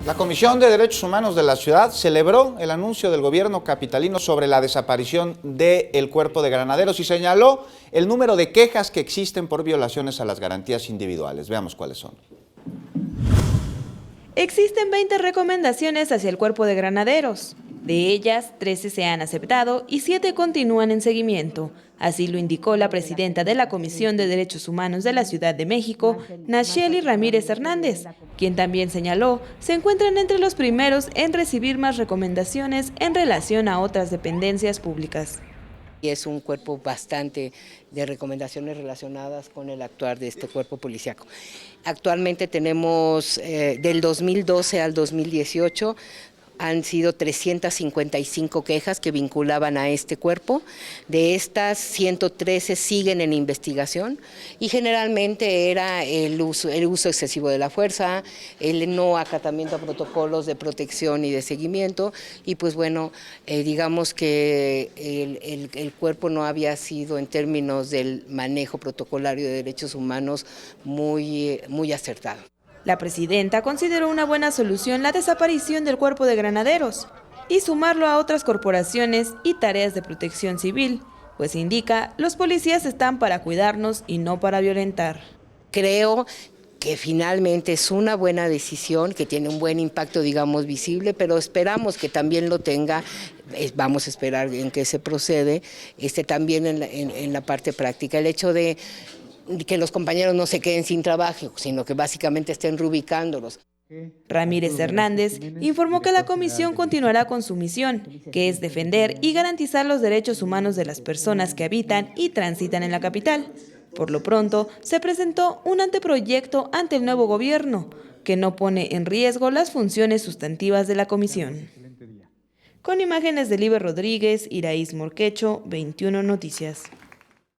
La Comisión de Derechos Humanos de la ciudad celebró el anuncio del gobierno capitalino sobre la desaparición del Cuerpo de Granaderos y señaló el número de quejas que existen por violaciones a las garantías individuales. Veamos cuáles son. Existen 20 recomendaciones hacia el Cuerpo de Granaderos. De ellas, 13 se han aceptado y 7 continúan en seguimiento. Así lo indicó la presidenta de la Comisión de Derechos Humanos de la Ciudad de México, Nacheli Ramírez Hernández, quien también señaló se encuentran entre los primeros en recibir más recomendaciones en relación a otras dependencias públicas. Y es un cuerpo bastante de recomendaciones relacionadas con el actuar de este cuerpo policíaco. Actualmente tenemos del 2012 al 2018 han sido 355 quejas que vinculaban a este cuerpo. De estas, 113 siguen en investigación y generalmente era el uso excesivo de la fuerza, el no acatamiento a protocolos de protección y de seguimiento y pues bueno, digamos que el cuerpo no había sido en términos del manejo protocolario de derechos humanos muy acertado. La presidenta consideró una buena solución la desaparición del Cuerpo de Granaderos y sumarlo a otras corporaciones y tareas de protección civil, pues indica, los policías están para cuidarnos y no para violentar. Creo que finalmente es una buena decisión, que tiene un buen impacto, digamos, visible, pero esperamos que también lo tenga, vamos a esperar en qué se procede, también en la parte práctica. El hecho de que los compañeros no se queden sin trabajo, sino que básicamente estén reubicándolos. Ramírez Hernández informó que la comisión continuará con su misión, que es defender y garantizar los derechos humanos de las personas que habitan y transitan en la capital. Por lo pronto, se presentó un anteproyecto ante el nuevo gobierno, que no pone en riesgo las funciones sustantivas de la comisión. Con imágenes de Liber Rodríguez, Iraíz Morquecho, 21 Noticias.